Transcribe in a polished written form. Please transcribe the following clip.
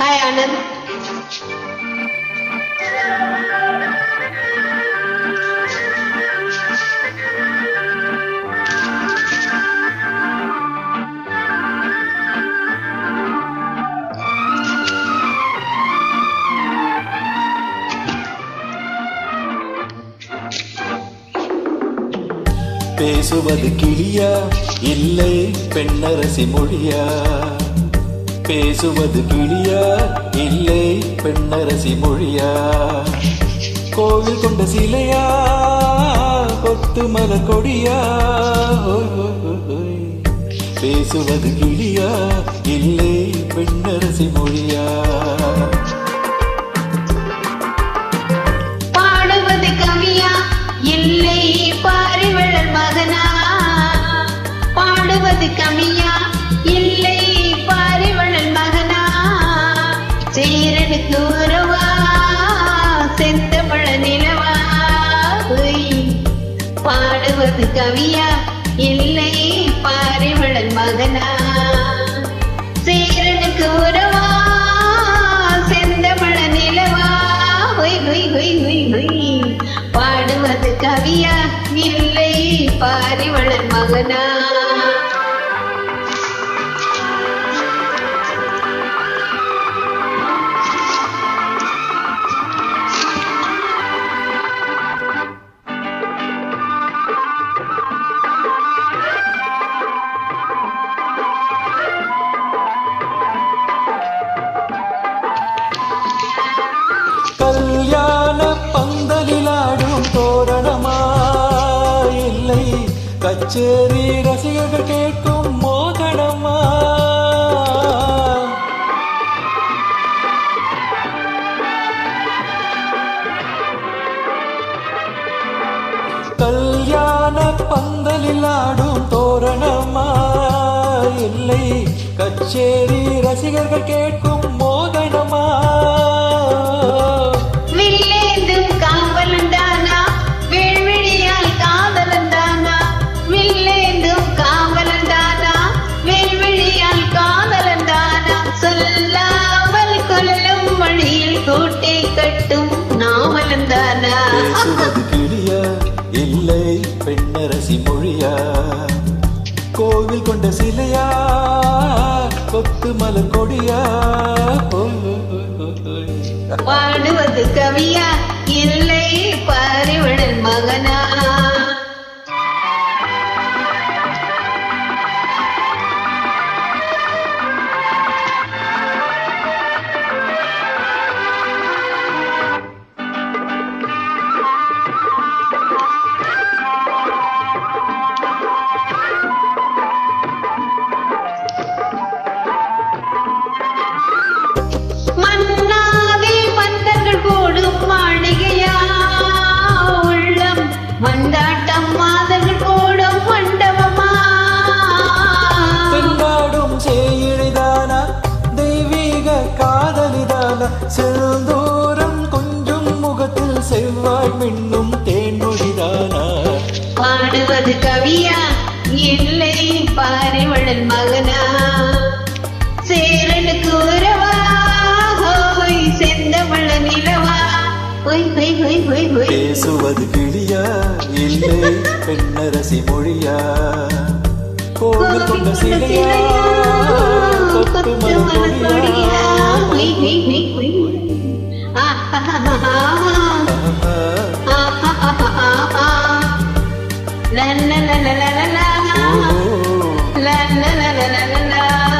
Hi, Anand. பேசுவது கிளியா இல்லை பெண்ணரசி மொழியா? பேசுவது கிளியா இல்லை பெண்ணரசி மொழியா? கோவில் கொண்ட சிலையா கொத்து மலர் கொடியா? பேசுவது கிளியா இல்லை பெண்ணரசி மொழியா? பாடுவது கவியா இல்லை பாரிவளர் மகனா? பாடுவது கவியா இல்லை பாரிவளர் மகனா? சேரனுக்கு உறவா செந்தமிழ நிலவா? பாடுவது கவியா இல்லை பாரிவளர் மகனா? சேரனுக்கு உறவா செந்தமிழ நிலவா? பாடுவது கவியா இல்லை பாரிவளர் மகனா? கல்யாண பந்தலிலாடும் தோரணமா இல்லை கச்சேரி ரசிகர்கள் கேட்கும் மோகனமா? கல்யாண பந்தலிலாடும் தோரணமா இல்லை கச்சேரி ரசிகர்கள் கேட்கும் மோகனமா? கூட்டை கட்டும் நாவலந்தானா? பேசுவது கிளியா இல்லை பெண்ணரசி மொழியா? கோவில் கொண்ட சிலையா கொத்து மலர் கொடியா? பாடுவது கவியா இல்லை பாரிவளர் மகனா? மந்தாட்டம் மாதர்கள் கூடும் மண்டபமா? பெண்ணாடும் சேயிழிதானா தெய்வீக காதலிதானா? செழுந்தூரம் கொஞ்சம் முகத்தில் செவ்வாய் மின்னும் தேன்மொழிதானா? பாடுவது கவியா இல்லை பாரிவளர் மகனா? சேரனுக்கு உறவா செந்தமிழ நிலவா? பேசுவது கிளியா இல்லை பெண்ணரசி மொழியா? கோவில் கொண்ட சிலையா கொத்து மலர் கொடியா? la la la la la la la la la la la la la